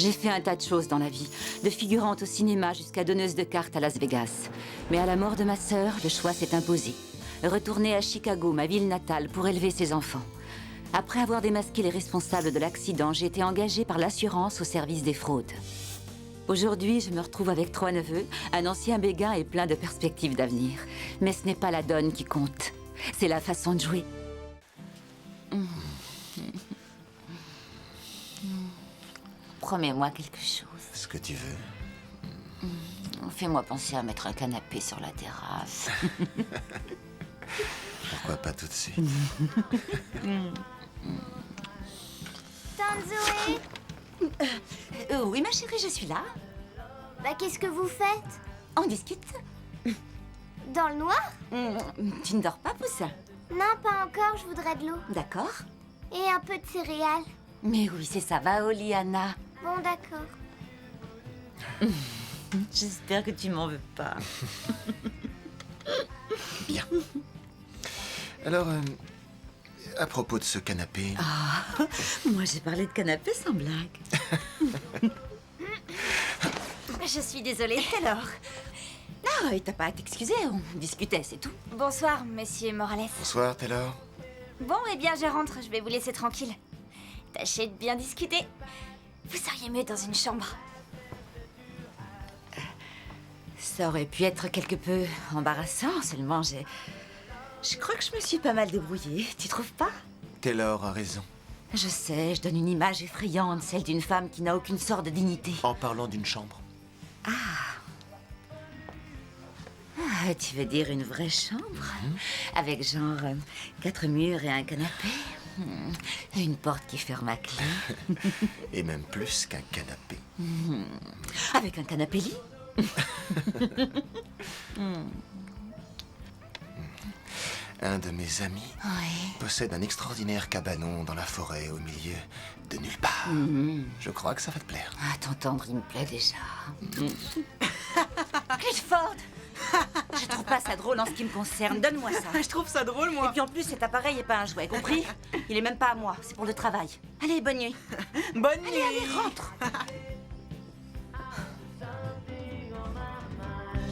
J'ai fait un tas de choses dans la vie, de figurante au cinéma jusqu'à donneuse de cartes à Las Vegas. Mais à la mort de ma sœur, le choix s'est imposé. Retourner à Chicago, ma ville natale, pour élever ses enfants. Après avoir démasqué les responsables de l'accident, j'ai été engagée par l'assurance au service des fraudes. Aujourd'hui, je me retrouve avec 3 neveux, un ancien béguin et plein de perspectives d'avenir. Mais ce n'est pas la donne qui compte, c'est la façon de jouer. Promets-moi quelque chose. Ce que tu veux. Fais-moi penser à mettre un canapé sur la terrasse. Pourquoi pas tout de suite? Tante Zoé, Oui, ma chérie, je suis là. bah qu'est-ce que vous faites? On discute. Dans le noir? Tu ne dors pas, Poussin? Non, pas encore, je voudrais de l'eau. D'accord. Et un peu de céréales. Mais oui, c'est ça. Va au lit, Anna. Bon, d'accord. J'espère que tu m'en veux pas. Bien. Alors, à propos de ce canapé... Moi, j'ai parlé de canapé sans blague. Je suis désolée. Alors non, t'as pas à t'excuser. On discutait, c'est tout. Bonsoir, monsieur Morales. Bonsoir, Taylor. Bon, eh bien, je rentre. Je vais vous laisser tranquille. Tâchez de bien discuter. Vous seriez mieux dans une chambre. Ça aurait pu être quelque peu embarrassant, seulement je crois que je me suis pas mal débrouillée. Tu trouves pas? Taylor a raison. Je sais, je donne une image effrayante, celle d'une femme qui n'a aucune sorte de dignité. En parlant d'une chambre. Tu veux dire une vraie chambre? Avec genre 4 murs et un canapé? Une porte qui ferme à clé? Et même plus qu'un canapé. Avec un canapé-lit? Un de mes amis Oui. possède un extraordinaire cabanon dans la forêt au milieu de nulle part. Je crois que ça va te plaire. À t'entendre, il me plaît déjà. Clifford! Je trouve pas ça drôle en ce qui me concerne. Donne-moi ça. Je trouve ça drôle, Et moi. puis en plus, cet appareil est pas un jouet, compris? Il est même pas à moi, c'est pour le travail. Allez, bonne nuit. Bonne nuit. Allez, rentre.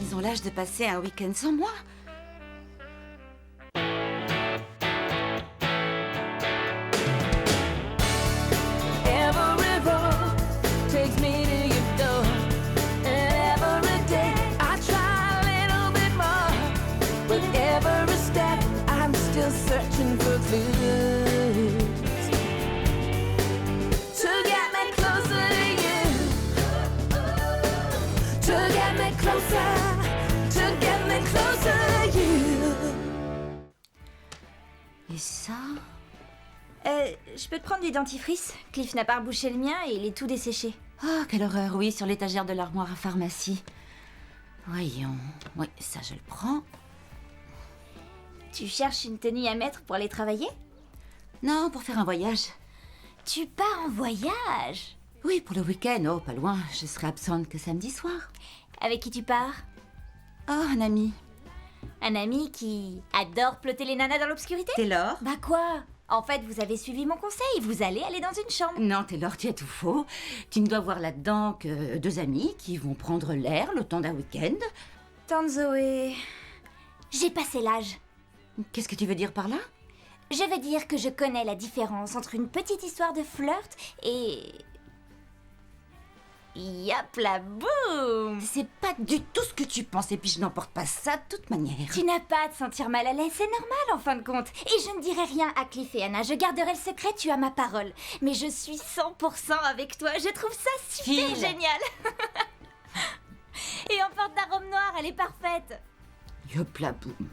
Ils ont l'âge de passer un week-end sans moi. Every road takes me to your door. And every day I try a little bit more. With every step I'm still searching for clues to get me closer to you. To get me closer. To get me closer to you. Et ça? Je peux te prendre du dentifrice? Cliff n'a pas rebouché le mien et il est tout desséché. Oh, quelle horreur, oui, sur l'étagère de l'armoire à pharmacie. Voyons. Oui, ça, je le prends. Tu cherches une tenue à mettre pour aller travailler? Non, pour faire un voyage. Tu pars en voyage? Oui, pour le week-end. Oh, pas loin. Je serai absente que samedi soir. Avec qui tu pars? Oh, un ami. Un ami qui adore plotter les nanas dans l'obscurité? Taylor? Bah quoi? En fait, vous avez suivi mon conseil, vous allez aller dans une chambre. Non, Taylor, tu as tout faux. Tu ne dois voir là-dedans que 2 amis qui vont prendre l'air le temps d'un week-end. Tante Zoé, j'ai passé l'âge. Qu'est-ce que tu veux dire par là? Je veux dire que je connais la différence entre une petite histoire de flirt et... Yap la boum! C'est pas du tout ce que tu penses, et puis je n'emporte pas ça de toute manière. Tu n'as pas à te sentir mal à l'aise, c'est normal en fin de compte. Et je ne dirai rien à Cliff et Anna, je garderai le secret, tu as ma parole. Mais je suis 100% avec toi, je trouve ça super Phil. génial! Et emporte ta robe noire, elle est parfaite! Yop la boum.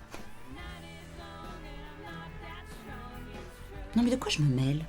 Non mais de quoi je me mêle?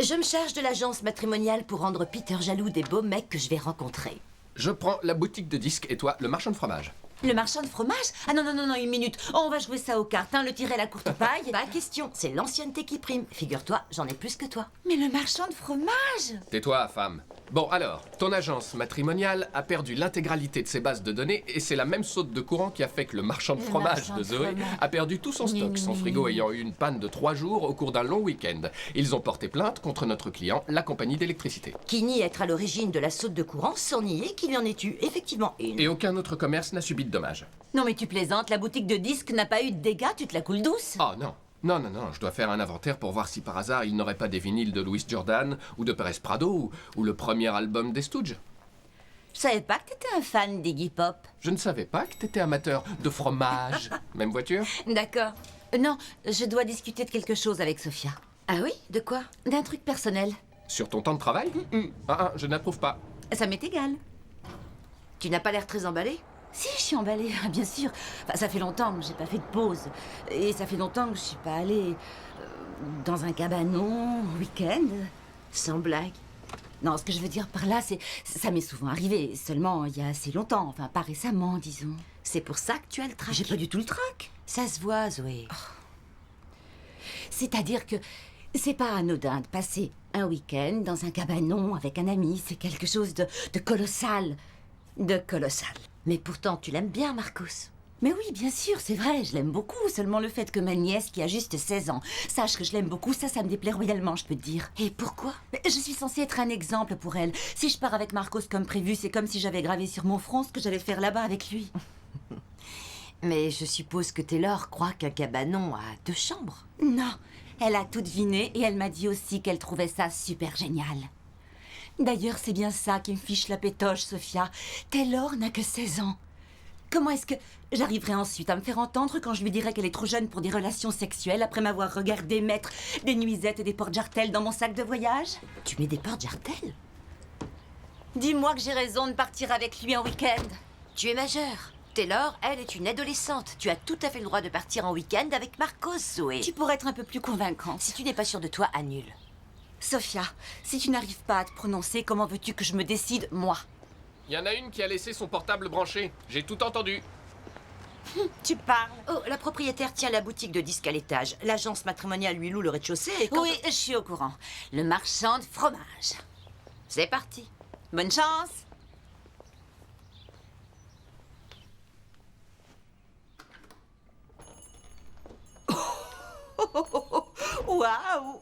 Je me charge de l'agence matrimoniale pour rendre Peter jaloux des beaux mecs que je vais rencontrer. Je prends la boutique de disques et toi, le marchand de fromage. Le marchand de fromage? Ah non, non, non, non, une minute. Oh, on va jouer ça aux cartes, hein, le tirer à la courte paille. Pas question, c'est l'ancienneté qui prime. Figure-toi, j'en ai plus que toi. Mais le marchand de fromage? Tais-toi, femme. Bon alors, ton agence matrimoniale a perdu l'intégralité de ses bases de données et c'est la même saute de courant qui a fait que le marchand de fromage de Zoé a perdu tout son stock, son frigo ayant eu une panne de 3 jours au cours d'un long week-end. Ils ont porté plainte contre notre client, la compagnie d'électricité. Qui nie être à l'origine de la saute de courant sans nier qu'il y en ait eu effectivement une. Et aucun autre commerce n'a subi de dommages. Non mais tu plaisantes, la boutique de disques n'a pas eu de dégâts, tu te la coules douce. Oh non. Non, je dois faire un inventaire pour voir si par hasard il n'aurait pas des vinyles de Louis Jordan ou de Pérez Prado ou le premier album des Stooges. Je savais pas que t'étais un fan d'Iggy Pop. Je ne savais pas que t'étais amateur de fromage. Même voiture? D'accord. Non, je dois discuter de quelque chose avec Sophia. Ah oui? De quoi? D'un truc personnel. Sur ton temps de travail? Je n'approuve pas. Ça m'est égal. Tu n'as pas l'air très emballé? Si, je suis emballée, bien sûr. Enfin, ça fait longtemps que j'ai pas fait de pause. Et ça fait longtemps que je suis pas allée dans un cabanon, week-end. Sans blague. Non, ce que je veux dire par là, c'est... Ça m'est souvent arrivé, seulement il y a assez longtemps. Enfin, pas récemment, disons. C'est pour ça que tu as le trac. J'ai pas du tout le trac. Ça se voit, Zoé. C'est-à-dire que c'est pas anodin de passer un week-end dans un cabanon avec un ami. C'est quelque chose de colossal. De colossal. Mais pourtant, tu l'aimes bien, Marcos. Mais oui, bien sûr, c'est vrai, je l'aime beaucoup. Seulement le fait que ma nièce, qui a juste 16 ans, sache que je l'aime beaucoup, ça me déplaît royalement, je peux te dire. Et pourquoi? Mais je suis censée être un exemple pour elle. Si je pars avec Marcos comme prévu, c'est comme si j'avais gravé sur mon front ce que j'allais faire là-bas avec lui. Mais je suppose que Taylor croit qu'un cabanon a 2 chambres. Non, elle a tout deviné et elle m'a dit aussi qu'elle trouvait ça super génial. D'ailleurs, c'est bien ça qui me fiche la pétoche, Sophia. Taylor n'a que 16 ans. Comment est-ce que j'arriverai ensuite à me faire entendre quand je lui dirai qu'elle est trop jeune pour des relations sexuelles après m'avoir regardé mettre des nuisettes et des porte-jartelles dans mon sac de voyage? Tu mets des porte-jartelles? Dis-moi que j'ai raison de partir avec lui en week-end. Tu es majeure. Taylor, elle, est une adolescente. Tu as tout à fait le droit de partir en week-end avec Marcos, Zoé. Tu pourrais être un peu plus convaincante. Si tu n'es pas sûre de toi, annule. Sophia, si tu n'arrives pas à te prononcer, comment veux-tu que je me décide, moi? Il y en a une qui a laissé son portable branché. J'ai tout entendu. Tu parles? Oh, la propriétaire tient la boutique de disques à l'étage. L'agence matrimoniale lui loue le rez-de-chaussée et quand... Oui, je suis au courant. Le marchand de fromage. C'est parti. Bonne chance! Waouh!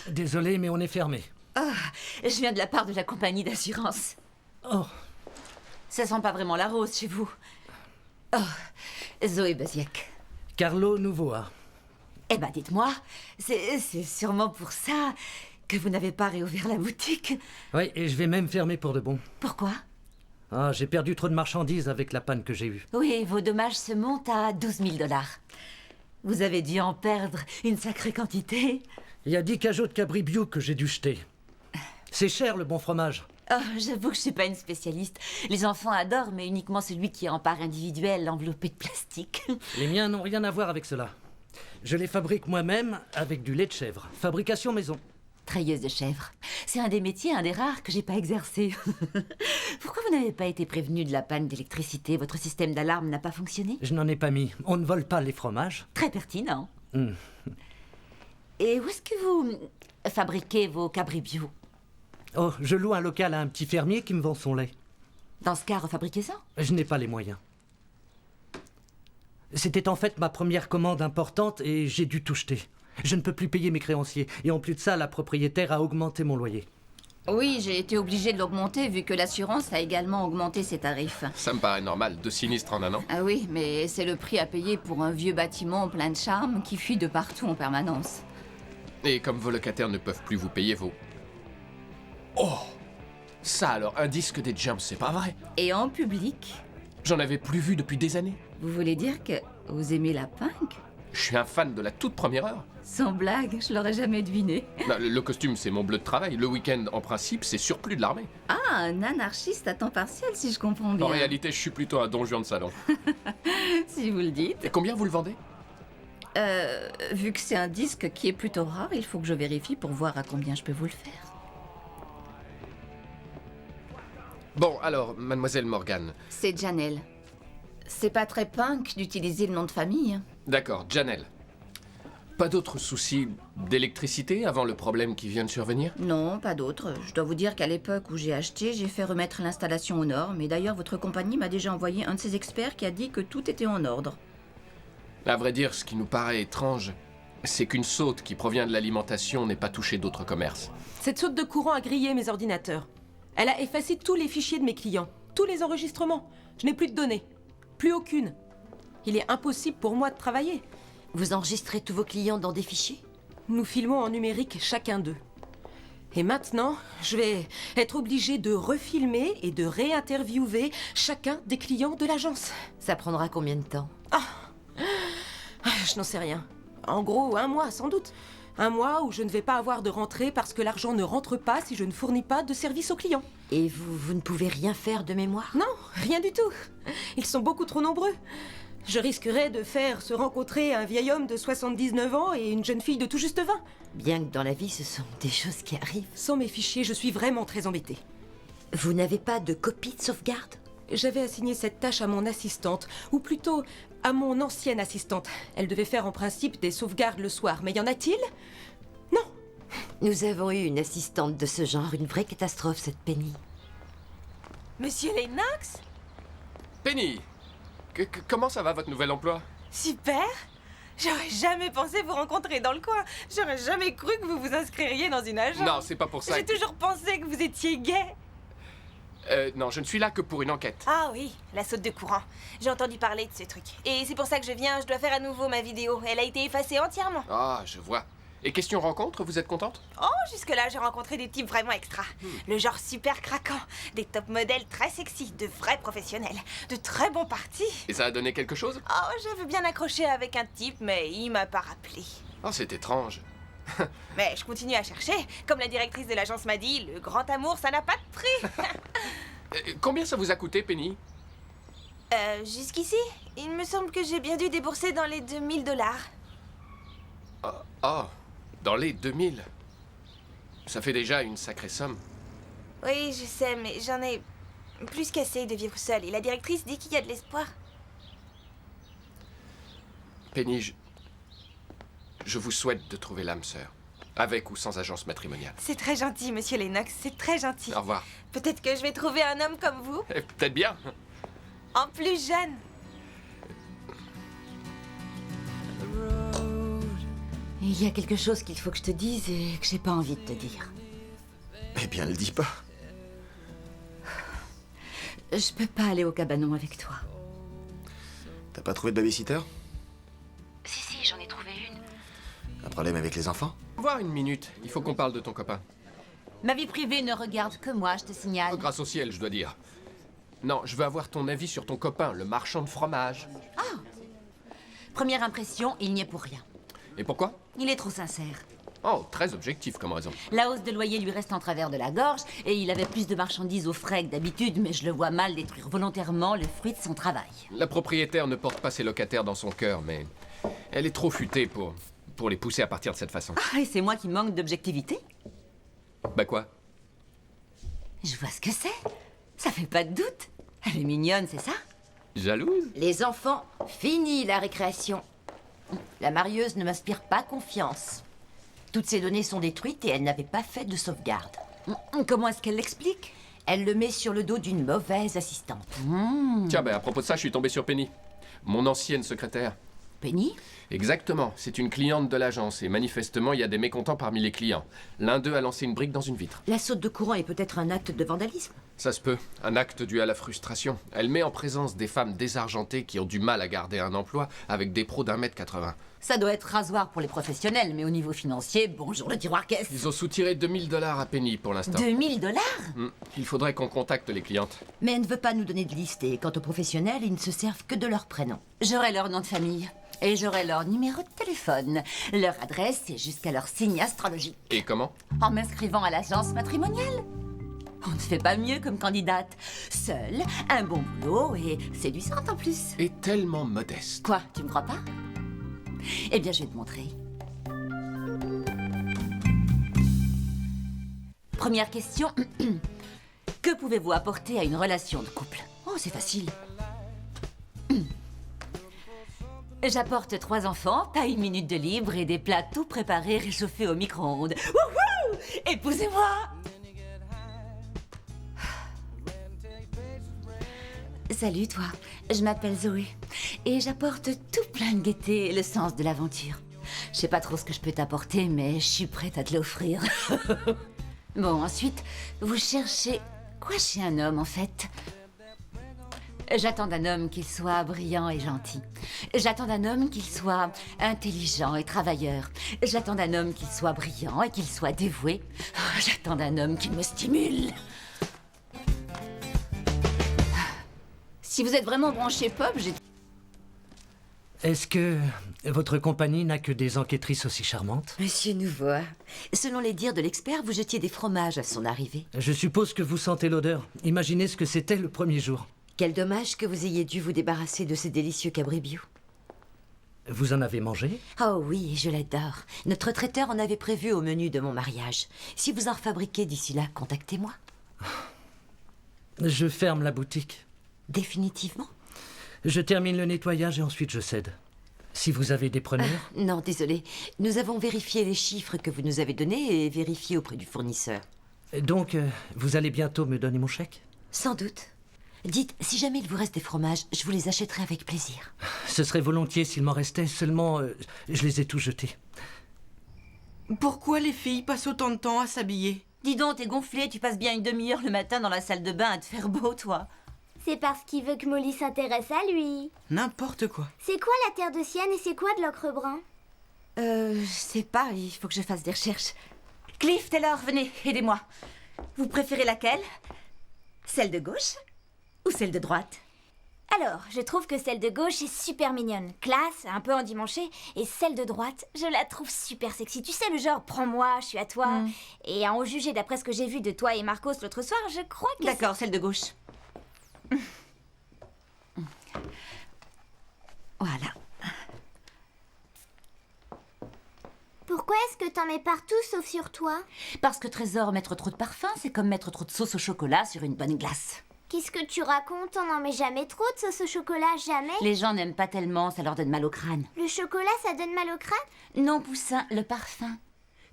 Désolé, mais on est fermé. Je viens de la part de la compagnie d'assurance. Oh, Ça sent pas vraiment la rose chez vous. Oh, Zoé Baziak. Carlo Nouvoa. Eh ben, dites-moi, c'est sûrement pour ça que vous n'avez pas réouvert la boutique. Oui, et je vais même fermer pour de bon. Pourquoi? Ah, j'ai perdu trop de marchandises avec la panne que j'ai eue. Oui, vos dommages se montent à 12 000 $. Vous avez dû en perdre une sacrée quantité. Il y a 10 cajots de cabribiou que j'ai dû jeter. C'est cher, le bon fromage. Oh, j'avoue que je suis pas une spécialiste. Les enfants adorent, mais uniquement celui qui est en part individuelle, enveloppé de plastique. Les miens n'ont rien à voir avec cela. Je les fabrique moi-même avec du lait de chèvre. Fabrication maison. Treilleuse de chèvre. C'est un des métiers, un des rares que j'ai pas exercé. Pourquoi vous n'avez pas été prévenu de la panne d'électricité? Votre système d'alarme n'a pas fonctionné? Je n'en ai pas mis. On ne vole pas les fromages. Très pertinent. Hmm. Et où est-ce que vous fabriquez vos cabribiou? Oh, je loue un local à un petit fermier qui me vend son lait. Dans ce cas, refabriquez-en. Je n'ai pas les moyens. C'était en fait ma première commande importante et j'ai dû tout jeter. Je ne peux plus payer mes créanciers. Et en plus de ça, la propriétaire a augmenté mon loyer. Oui, j'ai été obligée de l'augmenter vu que l'assurance a également augmenté ses tarifs. Ça me paraît normal, 2 sinistres en un an. Ah oui, mais c'est le prix à payer pour un vieux bâtiment plein de charme qui fuit de partout en permanence. Et comme vos locataires ne peuvent plus vous payer vos... Oh! Ça alors, un disque des Jumps, c'est pas vrai? Et en public, J'en avais plus vu depuis des années. vous voulez dire que vous aimez la punk? Je suis un fan de la toute première heure. Sans blague, je l'aurais jamais deviné. Non, le costume, c'est mon bleu de travail. Le week-end, en principe, c'est surplus de l'armée. Ah, un anarchiste à temps partiel, si je comprends bien. En réalité, je suis plutôt un don Juan de salon. Si vous le dites. Et combien vous le vendez? Vu que c'est un disque qui est plutôt rare, il faut que je vérifie pour voir à combien je peux vous le faire. Bon, alors, mademoiselle Morgan. C'est Janelle. C'est pas très punk d'utiliser le nom de famille. D'accord, Janelle. Pas d'autres soucis d'électricité avant le problème qui vient de survenir? Non, pas d'autre. Je dois vous dire qu'à l'époque où j'ai acheté, j'ai fait remettre l'installation aux normes. Et d'ailleurs, votre compagnie m'a déjà envoyé un de ses experts qui a dit que tout était en ordre. À vrai dire, ce qui nous paraît étrange, c'est qu'une saute qui provient de l'alimentation n'ait pas touché d'autres commerces. Cette saute de courant a grillé mes ordinateurs. Elle a effacé tous les fichiers de mes clients, tous les enregistrements. Je n'ai plus de données. Plus aucune. Il est impossible pour moi de travailler. Vous enregistrez tous vos clients dans des fichiers? Nous filmons en numérique chacun d'eux. Et maintenant, je vais être obligée de refilmer et de réinterviewer chacun des clients de l'agence. Ça prendra combien de temps? Je n'en sais rien. En gros, 1 mois, sans doute. 1 mois où je ne vais pas avoir de rentrée parce que l'argent ne rentre pas si je ne fournis pas de service aux clients. Et vous ne pouvez rien faire de mémoire? Non, rien du tout. Ils sont beaucoup trop nombreux. Je risquerais de faire se rencontrer un vieil homme de 79 ans et une jeune fille de tout juste 20. Bien que dans la vie, ce sont des choses qui arrivent. Sans mes fichiers, je suis vraiment très embêtée. Vous n'avez pas de copie de sauvegarde? J'avais assigné cette tâche à mon assistante, ou plutôt à mon ancienne assistante. Elle devait faire en principe des sauvegardes le soir, mais y en a-t-il? Non. Nous avons eu une assistante de ce genre, une vraie catastrophe, cette Penny. Monsieur Lennox? Penny, comment ça va votre nouvel emploi? Super! J'aurais jamais pensé vous rencontrer dans le coin. J'aurais jamais cru que vous vous inscririez dans une agence. Non, c'est pas pour ça. J'ai toujours pensé que vous étiez gay. Non, je ne suis là que pour une enquête. Ah oui, la saute de courant. J'ai entendu parler de ce truc. Et c'est pour ça que je viens, je dois faire à nouveau ma vidéo. Elle a été effacée entièrement. Ah, je vois. Et question rencontre, vous êtes contente? Oh, jusque-là, j'ai rencontré des types vraiment extra. Le genre super craquant, des top modèles très sexy, de vrais professionnels, de très bons partis. Et ça a donné quelque chose? Oh, j'avais bien accroché avec un type, mais il m'a pas rappelé. Oh, c'est étrange. Mais je continue à chercher. Comme la directrice de l'agence m'a dit, le grand amour, ça n'a pas de prix. Combien ça vous a coûté, Penny? Jusqu'ici, il me semble que j'ai bien dû débourser dans les 2000 $. Dans les 2000. Ça fait déjà une sacrée somme. Oui, je sais, mais j'en ai plus qu'assez de vivre seule. Et la directrice dit qu'il y a de l'espoir. Penny, je vous souhaite de trouver l'âme sœur. Avec ou sans agence matrimoniale. C'est très gentil, monsieur Lennox, c'est très gentil. Au revoir. Peut-être que je vais trouver un homme comme vous. Peut-être bien. En plus jeune. Il y a quelque chose qu'il faut que je te dise et que j'ai pas envie de te dire. Eh bien, le dis pas. Je peux pas aller au cabanon avec toi. T'as pas trouvé de babysitter? Si, j'en ai trouvé une. Un problème avec les enfants? Voir une minute, il faut qu'on parle de ton copain. Ma vie privée ne regarde que moi, je te signale. Grâce au ciel, je dois dire. Non, je veux avoir ton avis sur ton copain, le marchand de fromage. Première impression, il n'y est pour rien. Et pourquoi? Il est trop sincère. Oh, très objectif comme raison. La hausse de loyer lui reste en travers de la gorge et il avait plus de marchandises au frais que d'habitude, mais je le vois mal détruire volontairement le fruit de son travail. La propriétaire ne porte pas ses locataires dans son cœur, mais elle est trop futée pour les pousser à partir de cette façon. Ah, et c'est moi qui manque d'objectivité? Bah quoi? Je vois ce que c'est. Ça fait pas de doute. Elle est mignonne, c'est ça? Jalouse? Les enfants, fini la récréation. La marieuse ne m'inspire pas confiance. Toutes ces données sont détruites et elle n'avait pas fait de sauvegarde. Comment est-ce qu'elle l'explique? Elle le met sur le dos d'une mauvaise assistante. Tiens, à propos de ça, je suis tombé sur Penny. Mon ancienne secrétaire. Penny? Exactement, c'est une cliente de l'agence et manifestement, il y a des mécontents parmi les clients. L'un d'eux a lancé une brique dans une vitre. La saute de courant est peut-être un acte de vandalisme. Ça se peut, un acte dû à la frustration. Elle met en présence des femmes désargentées qui ont du mal à garder un emploi avec des pros d'1,80 m. Ça doit être rasoir pour les professionnels, mais au niveau financier, bonjour le tiroir caisse. Ils ont soutiré 2000 $ à Penny pour l'instant. 2000 $? Il faudrait qu'on contacte les clientes. Mais elle ne veut pas nous donner de liste et quant aux professionnels, ils ne se servent que de leur prénom. J'aurai leur nom de famille. Et j'aurai leur numéro de téléphone, leur adresse et jusqu'à leur signe astrologique. Et comment? En m'inscrivant à l'agence matrimoniale. On ne fait pas mieux comme candidate. Seule, un bon boulot et séduisante en plus. Et tellement modeste. Quoi, tu me crois pas? Eh bien, je vais te montrer. Première question. Que pouvez-vous apporter à une relation de couple? Oh, c'est facile. J'apporte 3 enfants, pas une minute de libre et des plats tout préparés réchauffés au micro-ondes. Wouhou! Épousez-moi! Salut toi, je m'appelle Zoé et j'apporte tout plein de gaieté et le sens de l'aventure. Je sais pas trop ce que je peux t'apporter, mais je suis prête à te l'offrir. Bon, ensuite, vous cherchez quoi chez un homme en fait? J'attends d'un homme qu'il soit brillant et gentil. J'attends d'un homme qu'il soit intelligent et travailleur. J'attends d'un homme qu'il soit brillant et qu'il soit dévoué. J'attends d'un homme qui me stimule. Si vous êtes vraiment branché pop, j'ai... Est-ce que votre compagnie n'a que des enquêtrices aussi charmantes? Monsieur Nouveau, selon les dires de l'expert, vous jetiez des fromages à son arrivée. Je suppose que vous sentez l'odeur. Imaginez ce que c'était le premier jour. Quel dommage que vous ayez dû vous débarrasser de ces délicieux cabribiaux. Vous en avez mangé? Oh oui, je l'adore. Notre traiteur en avait prévu au menu de mon mariage. Si vous en refabriquez d'ici là, contactez-moi. Je ferme la boutique. Définitivement? Je termine le nettoyage et ensuite je cède. Si vous avez des preneurs... Non, désolé. Nous avons vérifié les chiffres que vous nous avez donnés et vérifié auprès du fournisseur. Donc, vous allez bientôt me donner mon chèque? Sans doute. Dites, si jamais il vous reste des fromages, je vous les achèterai avec plaisir. Ce serait volontiers s'il m'en restait, seulement je les ai tous jetés. Pourquoi les filles passent autant de temps à s'habiller? Dis donc, t'es gonflé, tu passes bien une demi-heure le matin dans la salle de bain à te faire beau, toi. C'est parce qu'il veut que Molly s'intéresse à lui. N'importe quoi. C'est quoi la terre de sienne et c'est quoi de l'ocre brun? Je sais pas, il faut que je fasse des recherches. Cliff, Taylor, venez, aidez-moi. Vous préférez laquelle? Celle de gauche ou celle de droite? Alors, je trouve que celle de gauche est super mignonne, classe, un peu endimanchée, et celle de droite, je la trouve super sexy. Tu sais, le genre, prends-moi, je suis à toi. Et à en juger d'après ce que j'ai vu de toi et Marcos l'autre soir, je crois que... D'accord, celle de gauche. Voilà. Pourquoi est-ce que t'en mets partout sauf sur toi? Parce que Trésor, mettre trop de parfum, c'est comme mettre trop de sauce au chocolat sur une bonne glace. Qu'est-ce que tu racontes? On n'en met jamais trop de sauce au chocolat, jamais. Les gens n'aiment pas tellement, ça leur donne mal au crâne. Le chocolat, ça donne mal au crâne? Non, Poussin, le parfum.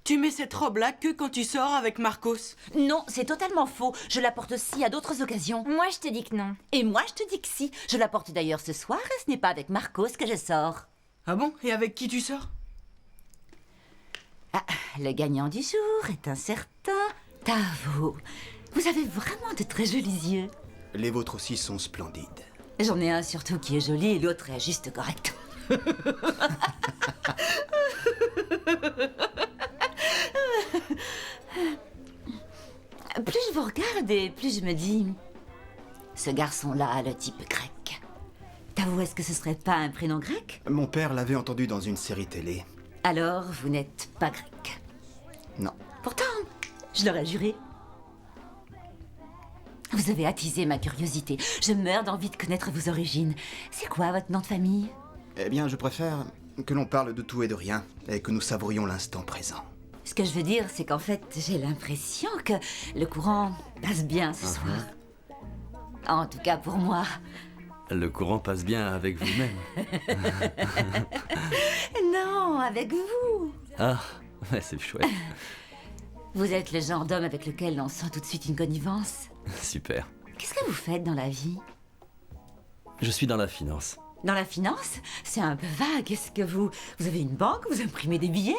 Tu mets cette robe-là que quand tu sors avec Marcos? Non, c'est totalement faux. Je la porte aussi à d'autres occasions. Moi, je te dis que non. Et moi, je te dis que si. Je la porte d'ailleurs ce soir et ce n'est pas avec Marcos que je sors. Ah bon? Et avec qui tu sors? Ah, le gagnant du jour est un certain Tavo. Vous avez vraiment de très jolis yeux. Les vôtres aussi sont splendides. J'en ai un surtout qui est joli et l'autre est juste correct. Plus je vous regarde et plus je me dis... Ce garçon-là a le type grec. Tavo, est-ce que ce serait pas un prénom grec? Mon père l'avait entendu dans une série télé. Alors, vous n'êtes pas grec? Non. Pourtant, je l'aurais juré. Vous avez attisé ma curiosité. Je meurs d'envie de connaître vos origines. C'est quoi votre nom de famille? Eh bien, je préfère que l'on parle de tout et de rien, et que nous savourions l'instant présent. Ce que je veux dire, c'est qu'en fait, j'ai l'impression que le courant passe bien ce soir. En tout cas pour moi. Le courant passe bien avec vous-même. Non, avec vous. Ah, ouais, c'est chouette. Vous êtes le genre d'homme avec lequel on sent tout de suite une connivence. Super. Qu'est-ce que vous faites dans la vie? Je suis dans la finance. Dans la finance? C'est un peu vague. Est-ce que vous avez une banque? Vous imprimez des billets?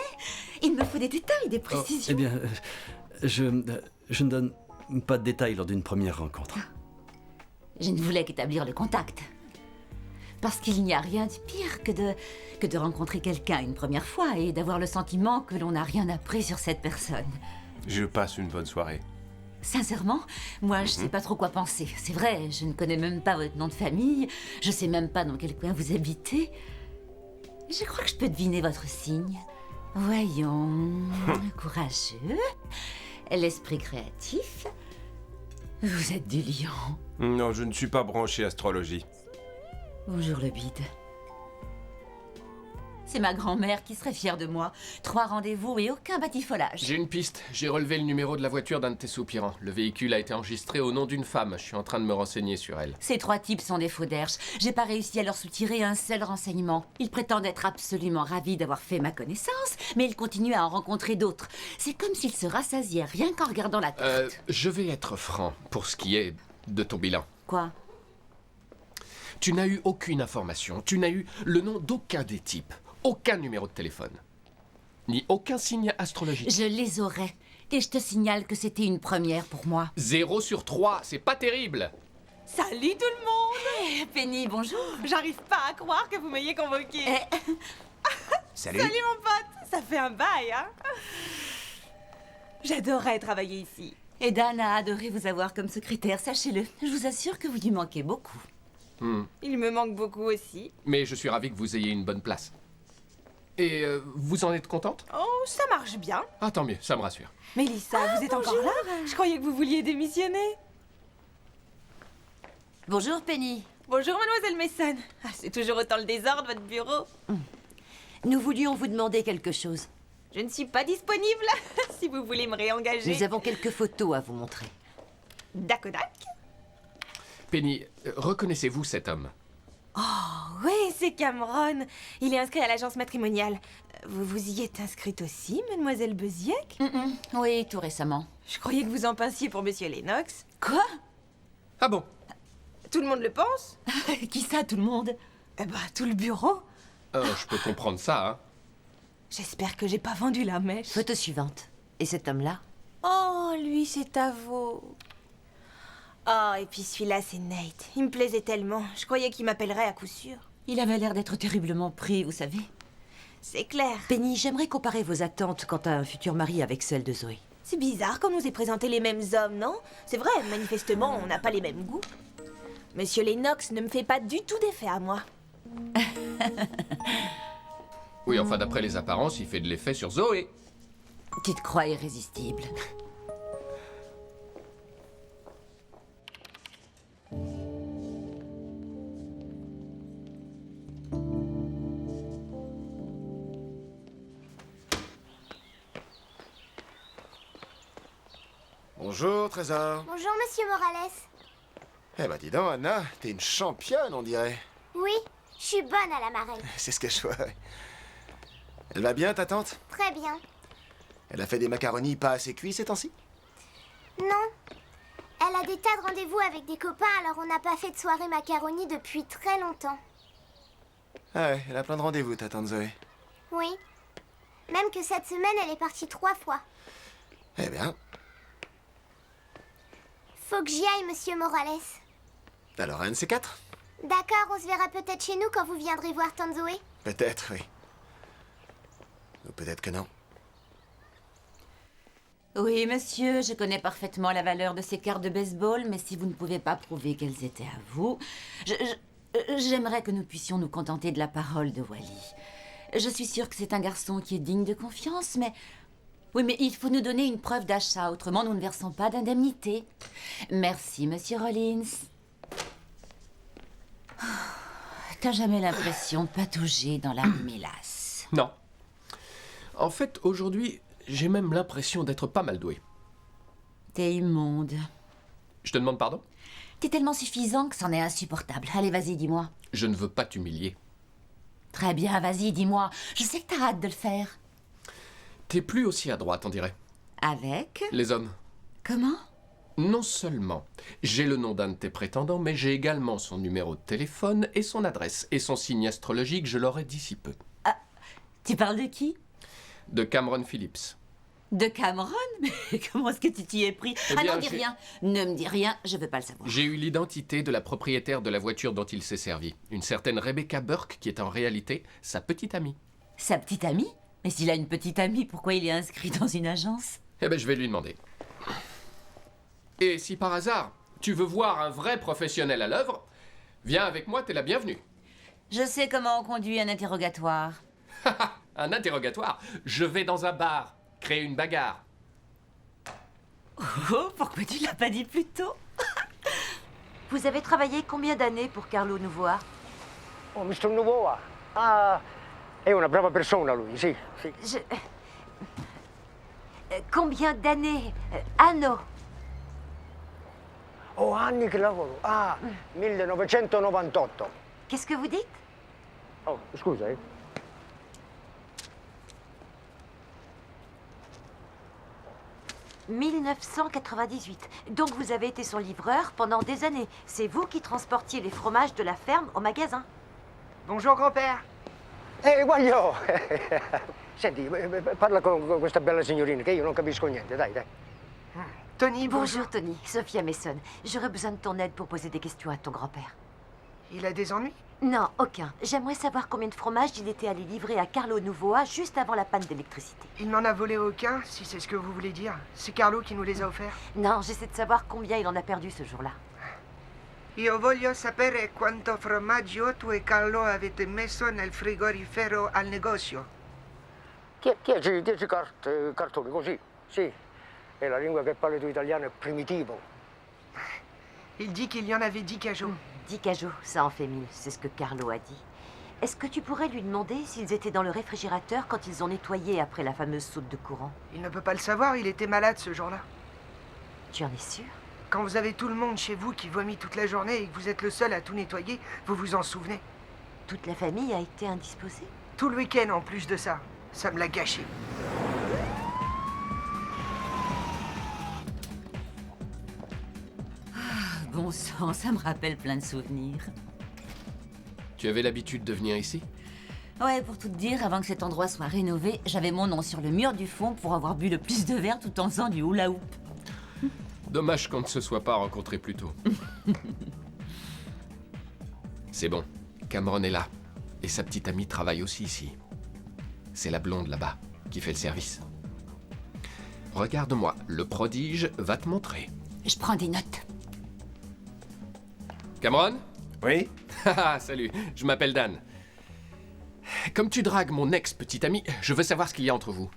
Il me faut des détails, des précisions. Eh bien, je ne donne pas de détails lors d'une première rencontre. Je ne voulais qu'établir le contact. Parce qu'il n'y a rien de pire que de rencontrer quelqu'un une première fois et d'avoir le sentiment que l'on n'a rien appris sur cette personne. Je passe une bonne soirée. Sincèrement, moi je sais pas trop quoi penser. C'est vrai, je ne connais même pas votre nom de famille, je sais même pas dans quel coin vous habitez. Je crois que je peux deviner votre signe. Voyons, courageux, l'esprit créatif. Vous êtes du lion. Non, je ne suis pas branché astrologie. Bonjour le bide. C'est ma grand-mère qui serait fière de moi. 3 rendez-vous et aucun batifolage. J'ai une piste. J'ai relevé le numéro de la voiture d'un de tes soupirants. Le véhicule a été enregistré au nom d'une femme. Je suis en train de me renseigner sur elle. Ces 3 types sont des faux derches. J'ai pas réussi à leur soutirer un seul renseignement. Ils prétendent être absolument ravis d'avoir fait ma connaissance, mais ils continuent à en rencontrer d'autres. C'est comme s'ils se rassasiaient rien qu'en regardant la carte. Je vais être franc pour ce qui est de ton bilan. Quoi? Tu n'as eu aucune information. Tu n'as eu le nom d'aucun des types. Aucun numéro de téléphone. Ni aucun signe astrologique. Je les aurais. Et je te signale que c'était une première pour moi. 0 sur 3, c'est pas terrible. Salut tout le monde. Penny, bonjour. J'arrive pas à croire que vous m'ayez convoqué. Salut. Salut mon pote. Ça fait un bail, hein. J'adorerais travailler ici. Et Dan a adoré vous avoir comme secrétaire, sachez-le. Je vous assure que vous lui manquez beaucoup. Il me manque beaucoup aussi. Mais je suis ravi que vous ayez une bonne place. Et vous en êtes contente? Oh, ça marche bien. Ah, tant mieux, ça me rassure. Mélissa, vous êtes encore là? Je croyais que vous vouliez démissionner. Bonjour, Penny. Bonjour, mademoiselle Mason. Ah, c'est toujours autant le désordre, votre bureau. Nous voulions vous demander quelque chose. Je ne suis pas disponible si vous voulez me réengager. Nous avons quelques photos à vous montrer. Dakodak. Penny, reconnaissez-vous cet homme? Oh, oui, c'est Cameron. Il est inscrit à l'agence matrimoniale. Vous vous y êtes inscrite aussi, mademoiselle Beziec? Oui, tout récemment. Je croyais que vous en pensiez pour monsieur Lennox. Quoi? Ah bon? Tout le monde le pense? Qui ça, tout le monde? Eh ben, tout le bureau. Je peux comprendre ça, hein. J'espère que j'ai pas vendu la mèche. Photo suivante. Et cet homme-là? Oh, lui, c'est à vous. Oh, et puis celui-là, c'est Nate. Il me plaisait tellement. Je croyais qu'il m'appellerait à coup sûr. Il avait l'air d'être terriblement pris, vous savez. C'est clair. Penny, j'aimerais comparer vos attentes quant à un futur mari avec celles de Zoé. C'est bizarre qu'on nous ait présenté les mêmes hommes, non? C'est vrai, manifestement, on n'a pas les mêmes goûts. Monsieur Lennox ne me fait pas du tout d'effet à moi. Oui, enfin, d'après les apparences, il fait de l'effet sur Zoé. Tu te crois irrésistible. Bonjour, Trésor. Bonjour, monsieur Morales. Eh ben, dis donc, Anna, t'es une championne, on dirait. Oui, je suis bonne à la marelle. C'est ce que je vois. Elle va bien, ta tante? Très bien. Elle a fait des macaronis pas assez cuits ces temps-ci? Non. Elle a des tas de rendez-vous avec des copains, alors on n'a pas fait de soirée macaroni depuis très longtemps. Ah ouais, elle a plein de rendez-vous, ta tante Zoé. Oui. Même que cette semaine, elle est partie 3 fois. Eh bien, Faut que j'y aille, monsieur Morales. alors un de ces 4? D'accord, on se verra peut-être chez nous quand vous viendrez voir tante Zoé. Peut-être, oui. Ou peut-être que non. Oui, monsieur, je connais parfaitement la valeur de ces cartes de baseball, mais si vous ne pouvez pas prouver qu'elles étaient à vous, j'aimerais que nous puissions nous contenter de la parole de Wally. Je suis sûre que c'est un garçon qui est digne de confiance, mais... Oui, mais il faut nous donner une preuve d'achat, autrement nous ne versons pas d'indemnité. Merci, monsieur Rollins. T'as jamais l'impression de patauger dans la mélasse? Non. En fait, aujourd'hui, j'ai même l'impression d'être pas mal doué. T'es immonde. Je te demande pardon? T'es tellement suffisant que c'en est insupportable. Allez, vas-y, dis-moi. Je ne veux pas t'humilier. Très bien, vas-y, dis-moi. Je sais que t'as hâte de le faire. T'es plus aussi à droite, on dirait. Avec? Les hommes. Comment? Non seulement j'ai le nom d'un de tes prétendants, mais j'ai également son numéro de téléphone et son adresse. Et son signe astrologique, je l'aurai d'ici peu. Ah, tu parles de qui? De Cameron Phillips. De Cameron? Mais comment est-ce que tu t'y es pris? Eh Ah bien, non, dis rien. Ne me dis rien, je veux pas le savoir. J'ai eu l'identité de la propriétaire de la voiture dont il s'est servi. Une certaine Rebecca Burke, qui est en réalité sa petite amie. Sa petite amie? Mais s'il a une petite amie, pourquoi il est inscrit dans une agence? Eh ben, je vais lui demander. Et si par hasard, tu veux voir un vrai professionnel à l'œuvre, viens avec moi, t'es la bienvenue. Je sais comment on conduit un interrogatoire. Un interrogatoire? Je vais dans un bar, créer une bagarre. Oh, pourquoi tu l'as pas dit plus tôt? Vous avez travaillé combien d'années pour Carlo Novoa? Oh, Mr. Novoa. È una brava persona lui, sì, sì. Combien d'années Anno. Oh, anni che lavoro. Ah, 1998. Qu'est-ce que vous dites? Oh, scusa, 1998. Donc vous avez été son livreur pendant des années. C'est vous qui transportiez les fromages de la ferme au magasin. Bonjour, grand-père. Guaglio! Senti, parla con questa bella signorina che io non capisco niente, dai, dai. Tony, bonjour Tony. Sophia Mason. J'aurais besoin de ton aide pour poser des questions à ton grand-père. Il a des ennuis? Non, aucun. J'aimerais savoir combien de fromages il était allé livrer à Carlo Nuvoa juste avant la panne d'électricité. Il n'en a volé aucun, si c'est ce que vous voulez dire. C'est Carlo qui nous les a offerts. Non, j'essaie de savoir combien il en a perdu ce jour-là. Io voglio sapere quanto formaggio tu e Carlo avete messo nel frigorifero al negozio. 10 cartoni, così, sì. E la lingua che parli tu italiano è primitivo. Il dit qu'il y en avait 10 cajots. 10 cajots, ça en fait 1000, c'est ce que Carlo a dit. Est-ce que tu pourrais lui demander s'ils étaient dans le réfrigérateur quand ils ont nettoyé après la fameuse saute de courant? Il ne peut pas le savoir, il était malade ce jour-là. Tu en es sûr? Quand vous avez tout le monde chez vous qui vomit toute la journée et que vous êtes le seul à tout nettoyer, vous vous en souvenez? Toute la famille a été indisposée? Tout le week-end en plus de ça. Ça me l'a gâché. Bon sang, ça me rappelle plein de souvenirs. Tu avais l'habitude de venir ici? Ouais, pour tout te dire, avant que cet endroit soit rénové, j'avais mon nom sur le mur du fond pour avoir bu le plus de verre tout en faisant du hula hoop. Dommage qu'on ne se soit pas rencontrés plus tôt. C'est bon, Cameron est là. Et sa petite amie travaille aussi ici. C'est la blonde là-bas, qui fait le service. Regarde-moi, le prodige va te montrer. Je prends des notes. Cameron? Oui? Salut, je m'appelle Dan. Comme tu dragues mon ex-petite amie, je veux savoir ce qu'il y a entre vous.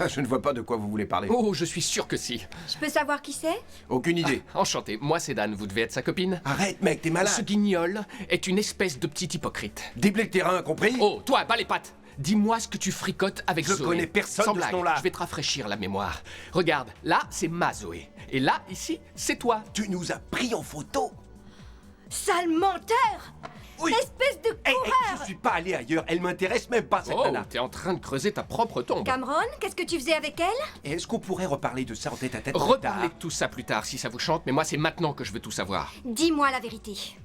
Je ne vois pas de quoi vous voulez parler. Oh, je suis sûr que si. Je peux savoir qui c'est? Aucune idée. Enchanté, moi c'est Dan, vous devez être sa copine. Arrête, mec, t'es malade. Ce guignol est une espèce de petit hypocrite. Déblai le terrain, compris? Oh, toi, bas les pattes. Dis-moi ce que tu fricotes avec Zoé. Je connais personne Sans de ce blague, nom-là. je vais te rafraîchir la mémoire. Regarde, là, c'est ma Zoé. Et là, ici, c'est toi. Tu nous as pris en photo. Sale menteur! Oui. Espèce de coureur! Je suis pas allé ailleurs, elle m'intéresse même pas, cette Oh, nana. t'es en train de creuser ta propre tombe. Cameron, qu'est-ce que tu faisais avec elle? Est-ce qu'on pourrait reparler de ça en tête à tête plus Reparlez tard? de tout ça plus tard, si ça vous chante, mais moi, c'est maintenant que je veux tout savoir. Dis-moi la vérité.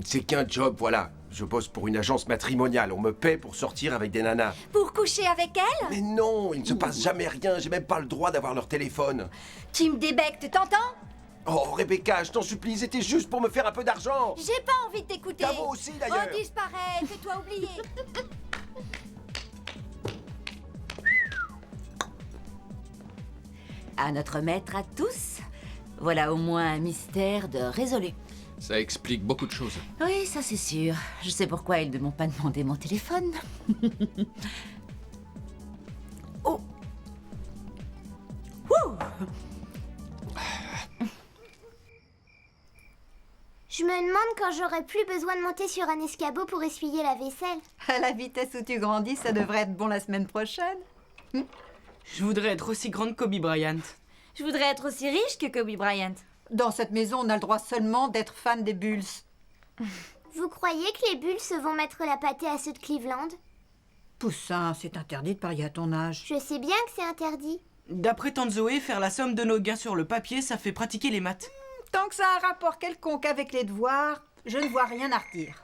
C'est qu'un job, voilà. Je bosse pour une agence matrimoniale. On me paie pour sortir avec des nanas. Pour coucher avec elle? Mais non, il ne se passe jamais rien. J'ai même pas le droit d'avoir leur téléphone. Tu me débectes, t'entends? Oh, Rebecca, je t'en supplie, c'était juste pour me faire un peu d'argent. J'ai pas envie de t'écouter. T'as aussi, d'ailleurs. Oh, disparaît, fais-toi oublier. À notre maître à tous, voilà au moins un mystère de résolu. Ça explique beaucoup de choses. Oui, ça c'est sûr. Je sais pourquoi ils ne m'ont pas demandé mon téléphone. Oh. Ouh. Je me demande quand j'aurai plus besoin de monter sur un escabeau pour essuyer la vaisselle. À la vitesse où tu grandis, ça devrait être bon la semaine prochaine. Je voudrais être aussi grande que Kobe Bryant. Je voudrais être aussi riche que Kobe Bryant. Dans cette maison, on a le droit seulement d'être fan des Bulls. Vous croyez que les Bulls vont mettre la pâtée à ceux de Cleveland? Poussin, c'est interdit de parier à ton âge. Je sais bien que c'est interdit. D'après tante Zoé, faire la somme de nos gains sur le papier, ça fait pratiquer les maths. Tant que ça a un rapport quelconque avec les devoirs, je ne vois rien à redire.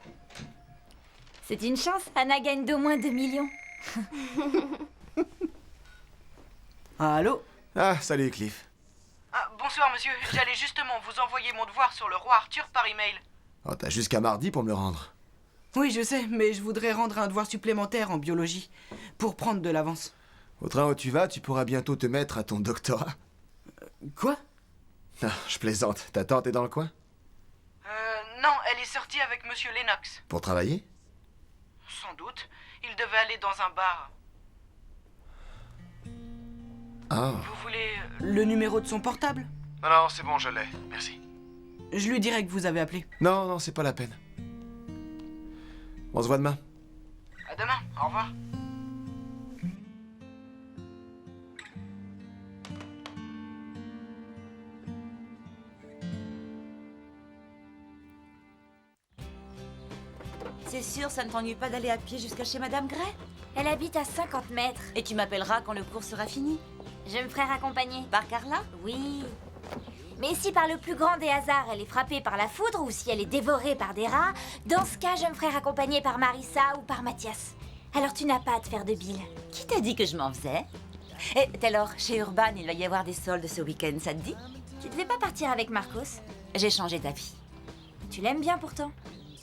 C'est une chance, Anna gagne d'au moins 2 millions. Allô? Ah, salut Cliff. Ah, bonsoir monsieur, j'allais justement vous envoyer mon devoir sur le roi Arthur par email. Oh, t'as jusqu'à mardi pour me le rendre. Oui, je sais, mais je voudrais rendre un devoir supplémentaire en biologie, pour prendre de l'avance. Au train où tu vas, tu pourras bientôt te mettre à ton doctorat. Quoi? Non, je plaisante. Ta tante est dans le coin? Non, elle est sortie avec monsieur Lennox. Pour travailler? Sans doute. Il devait aller dans un bar. Ah. Vous voulez le numéro de son portable? Non, c'est bon, je l'ai. Merci. Je lui dirai que vous avez appelé. Non, c'est pas la peine. On se voit demain. À demain. Au revoir. C'est sûr, ça ne t'ennuie pas d'aller à pied jusqu'à chez Madame Gray? Elle habite à 50 mètres. Et tu m'appelleras quand le cours sera fini? Je me ferai raccompagner. Par Carla? Oui. Mais si par le plus grand des hasards, elle est frappée par la foudre ou si elle est dévorée par des rats, dans ce cas, je me ferai raccompagner par Marissa ou par Mathias. Alors tu n'as pas à te faire de bile. Qui t'a dit que je m'en faisais? Et Taylor, chez Urban, il va y avoir des soldes ce week-end, ça te dit? Tu devais pas partir avec Marcos? J'ai changé d'avis. Tu l'aimes bien pourtant.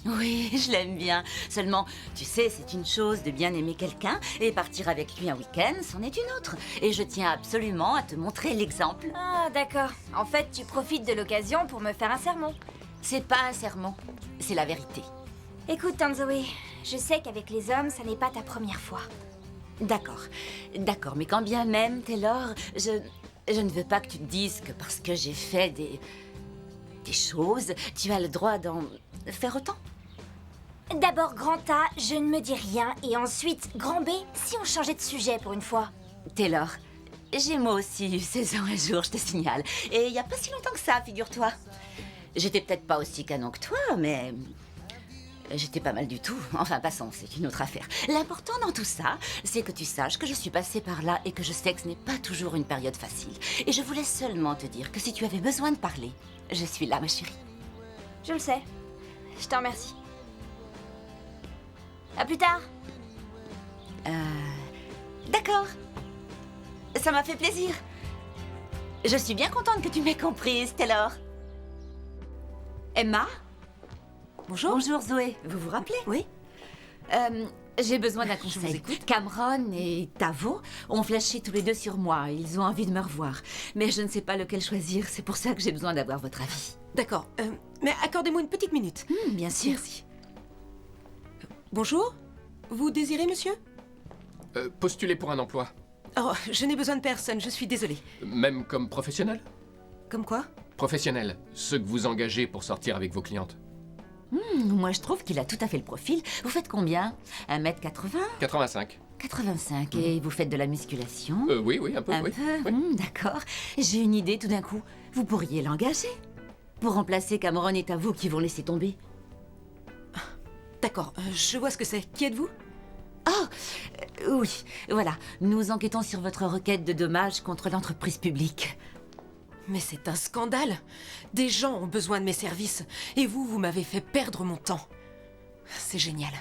Oui, je l'aime bien. Seulement, tu sais, c'est une chose de bien aimer quelqu'un et partir avec lui un week-end, c'en est une autre. Et je tiens absolument à te montrer l'exemple. Ah, d'accord. En fait, tu profites de l'occasion pour me faire un sermon. C'est pas un sermon, c'est la vérité. Écoute, Tanzoé, je sais qu'avec les hommes, ça n'est pas ta première fois. D'accord, d'accord, mais quand bien même, Taylor, je ne veux pas que tu te dises que parce que j'ai fait des choses, tu as le droit d'en faire autant. D'abord, grand A, je ne me dis rien. Et ensuite, grand B, si on changeait de sujet pour une fois. Taylor, j'ai moi aussi eu 16 ans un jour, je te signale. Et il n'y a pas si longtemps que ça, figure-toi. J'étais peut-être pas aussi canon que toi, mais j'étais pas mal du tout. Enfin, passons, c'est une autre affaire. L'important dans tout ça, c'est que tu saches que je suis passée par là et que je sais que ce n'est pas toujours une période facile. Et je voulais seulement te dire que si tu avais besoin de parler, je suis là, ma chérie. Je le sais. Je te remercie. À plus tard. D'accord. Ça m'a fait plaisir. Je suis bien contente que tu m'aies comprise, Taylor. Emma? Bonjour. Bonjour, Zoé. Vous vous rappelez? Oui. J'ai besoin d'un conseil. Cameron et Tavo ont flashé tous les deux sur moi. Ils ont envie de me revoir. Mais je ne sais pas lequel choisir. C'est pour ça que j'ai besoin d'avoir votre avis. D'accord. Mais accordez-moi une petite minute. Bien sûr. Merci. Bonjour. Vous désirez, monsieur? Postuler pour un emploi. Oh, je n'ai besoin de personne, je suis désolée. Même comme professionnel? Comme quoi? Professionnel. Ceux que vous engagez pour sortir avec vos clientes. Moi, je trouve qu'il a tout à fait le profil. Vous faites combien? 1m80? 85. 85. Et vous faites de la musculation? Oui, un peu, oui. D'accord. J'ai une idée tout d'un coup. Vous pourriez l'engager. Pour remplacer Cameron et Tavo qui vont laisser tomber. D'accord, je vois ce que c'est. Qui êtes-vous? Oui, voilà. Nous enquêtons sur votre requête de dommages contre l'entreprise publique. Mais c'est un scandale. Des gens ont besoin de mes services. Et vous m'avez fait perdre mon temps. C'est génial.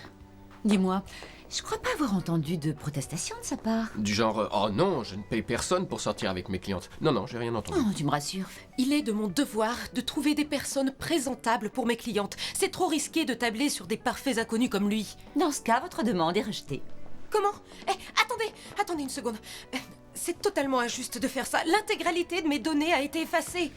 Dis-moi, je crois pas avoir entendu de protestation de sa part. Du genre, oh non, je ne paye personne pour sortir avec mes clientes. Non, j'ai rien entendu. Oh, tu me rassures. Il est de mon devoir de trouver des personnes présentables pour mes clientes. C'est trop risqué de tabler sur des parfaits inconnus comme lui. Dans ce cas, votre demande est rejetée. Comment? Attendez une seconde. C'est totalement injuste de faire ça. L'intégralité de mes données a été effacée.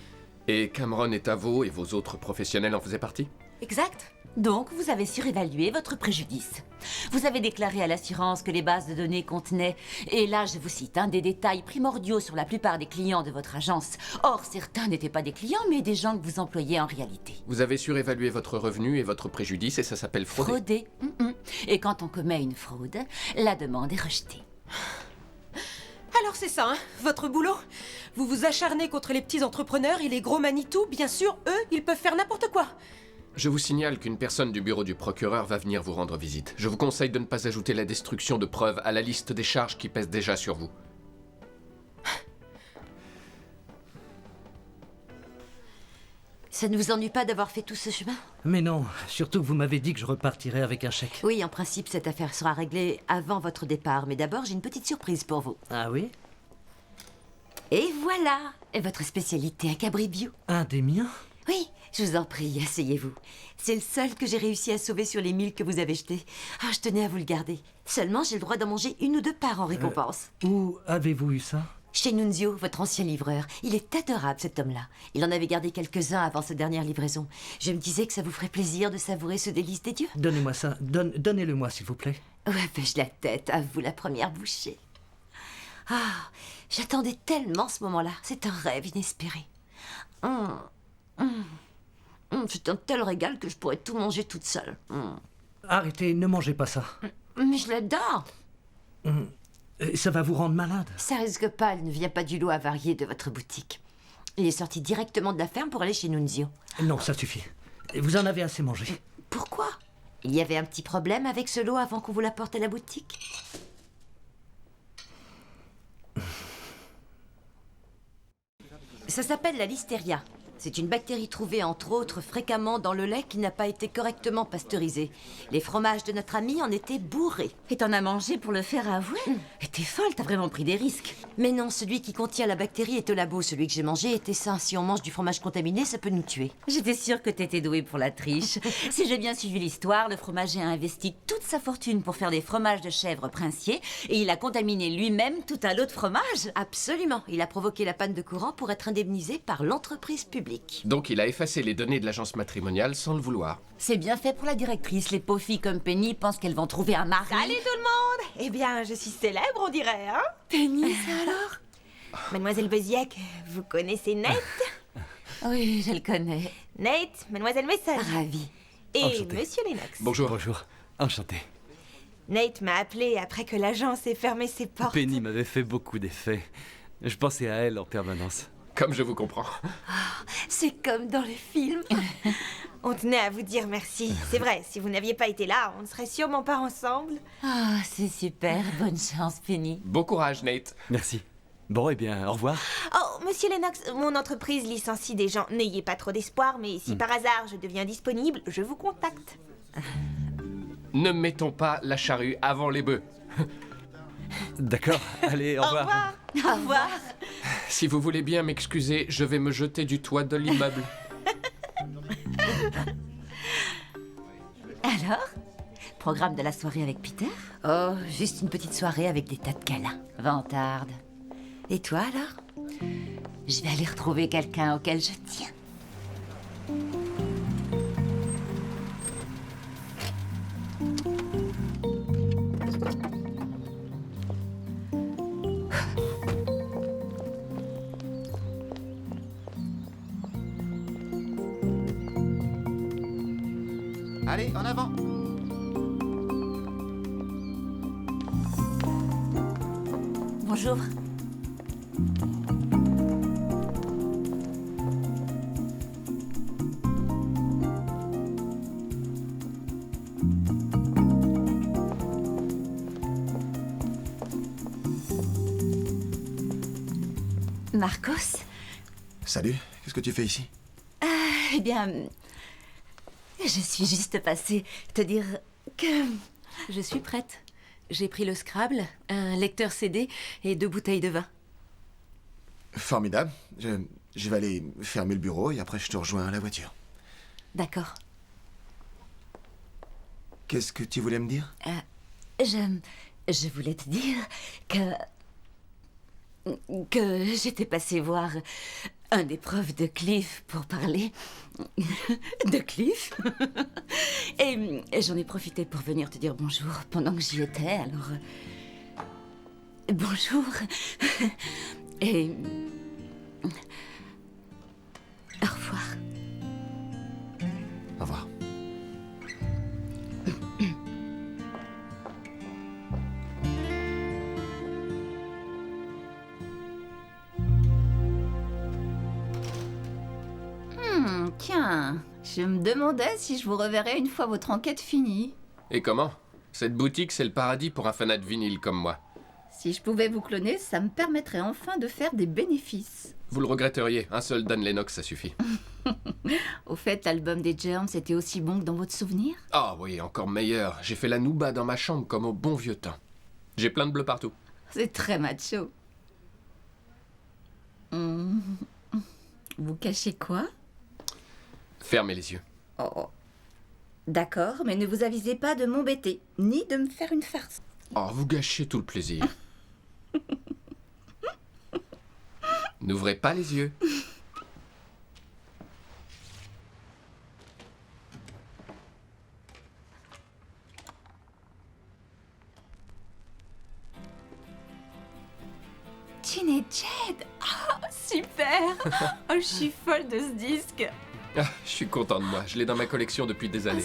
Et Cameron et Tavo et vos autres professionnels en faisaient partie? Exact. Donc, vous avez surévalué votre préjudice. Vous avez déclaré à l'assurance que les bases de données contenaient, et là je vous cite, des détails primordiaux sur la plupart des clients de votre agence. Or, certains n'étaient pas des clients, mais des gens que vous employez en réalité. Vous avez surévalué votre revenu et votre préjudice, et ça s'appelle frauder. Et quand on commet une fraude, la demande est rejetée. Alors c'est ça, votre boulot? Vous vous acharnez contre les petits entrepreneurs et les gros Manitou, bien sûr, eux, ils peuvent faire n'importe quoi. Je vous signale qu'une personne du bureau du procureur va venir vous rendre visite. Je vous conseille de ne pas ajouter la destruction de preuves à la liste des charges qui pèsent déjà sur vous. Ça ne vous ennuie pas d'avoir fait tout ce chemin? Mais non, surtout que vous m'avez dit que je repartirais avec un chèque. Oui, en principe, cette affaire sera réglée avant votre départ. Mais d'abord, j'ai une petite surprise pour vous. Ah oui? Et voilà! Et votre spécialité, un cabribio. Un des miens? Oui, je vous en prie, asseyez-vous. C'est le seul que j'ai réussi à sauver sur les 1000 que vous avez jetés. Ah, je tenais à vous le garder. Seulement, j'ai le droit d'en manger 1 ou 2 parts en récompense. Où avez-vous eu ça? Chez Nunzio, votre ancien livreur. Il est adorable, cet homme-là. Il en avait gardé quelques-uns avant sa dernière livraison. Je me disais que ça vous ferait plaisir de savourer ce délice des dieux. Donnez-moi ça. Donnez-le-moi, s'il vous plaît. Ouais, pêche la tête, à vous la première bouchée. Ah, j'attendais tellement ce moment-là. C'est un rêve inespéré. C'est un tel régal que je pourrais tout manger toute seule. Arrêtez, ne mangez pas ça. Mais je l'adore. Et ça va vous rendre malade. Ça risque pas, elle ne vient pas du lot avarié de votre boutique. Il est sorti directement de la ferme pour aller chez Nunzio. Non, ça suffit. Vous en avez assez mangé. Pourquoi? Il y avait un petit problème avec ce lot avant qu'on vous l'apporte à la boutique? Ça s'appelle la listeria. C'est une bactérie trouvée, entre autres, fréquemment dans le lait qui n'a pas été correctement pasteurisé. Les fromages de notre ami en étaient bourrés. Et t'en as mangé pour le faire avouer? Et t'es folle, t'as vraiment pris des risques. Mais non, celui qui contient la bactérie est au labo. Celui que j'ai mangé était sain. Si on mange du fromage contaminé, ça peut nous tuer. J'étais sûre que t'étais douée pour la triche. Si j'ai bien suivi l'histoire, le fromager a investi toute sa fortune pour faire des fromages de chèvre princier et il a contaminé lui-même tout un lot de fromage. Absolument. Il a provoqué la panne de courant pour être indemnisé par l'entreprise publique. Donc il a effacé les données de l'agence matrimoniale sans le vouloir. C'est bien fait pour la directrice. Les pauvres filles comme Penny pensent qu'elles vont trouver un mari. Salut tout le monde! Eh bien, je suis célèbre, on dirait, hein? Penny, ça alors? Mademoiselle Beziec, vous connaissez Nate? Oui, je le connais. Nate, Mademoiselle Messon. Ravie. Et Enchanté. Monsieur Lennox. Bonjour. Bonjour. Enchanté. Nate m'a appelé après que l'agence ait fermé ses portes. Penny m'avait fait beaucoup d'effets. Je pensais à elle en permanence. Comme je vous comprends. C'est comme dans les films. On tenait à vous dire merci. C'est vrai, si vous n'aviez pas été là, on ne serait sûrement pas ensemble. Ah, c'est super. Bonne chance, Penny. Bon courage, Nate. Merci. Bon, eh bien, au revoir. Oh, Monsieur Lennox, mon entreprise licencie des gens. N'ayez pas trop d'espoir, mais si par hasard je deviens disponible, je vous contacte. Ne mettons pas la charrue avant les bœufs. D'accord, allez, au revoir. Au revoir. Si vous voulez bien m'excuser, je vais me jeter du toit de l'immeuble. Alors? Programme de la soirée avec Peter? Oh, juste une petite soirée avec des tas de câlins. Vantarde. Et toi alors? Je vais aller retrouver quelqu'un auquel je tiens. Allez, en avant! Bonjour. Marcos? Salut, qu'est-ce que tu fais ici? Eh bien, je suis juste passée te dire que je suis prête. J'ai pris le Scrabble, un lecteur CD et 2 bouteilles de vin. Formidable. Je vais aller fermer le bureau et après je te rejoins à la voiture. D'accord. Qu'est-ce que tu voulais me dire? Je voulais te dire que j'étais passée voir un des profs de Cliff pour parler de Cliff. Et j'en ai profité pour venir te dire bonjour pendant que j'y étais, alors... Bonjour. Et... Au revoir. Au revoir. Tiens, je me demandais si je vous reverrais une fois votre enquête finie. Et comment? Cette boutique, c'est le paradis pour un fanat de vinyle comme moi. Si je pouvais vous cloner, ça me permettrait enfin de faire des bénéfices. Vous le regretteriez, un seul Dan Lennox, ça suffit. Au fait, l'album des Germs était aussi bon que dans votre souvenir? Ah oui, encore meilleur. J'ai fait la nouba dans ma chambre comme au bon vieux temps. J'ai plein de bleus partout. C'est très macho. Vous cachez quoi? Fermez les yeux. Oh. D'accord, mais ne vous avisez pas de m'embêter, ni de me faire une farce. Oh, vous gâchez tout le plaisir. N'ouvrez pas les yeux. Tin et Jed. Oh, super. Oh, je suis folle de ce disque. Ah, je suis content de moi. Je l'ai dans ma collection depuis des années.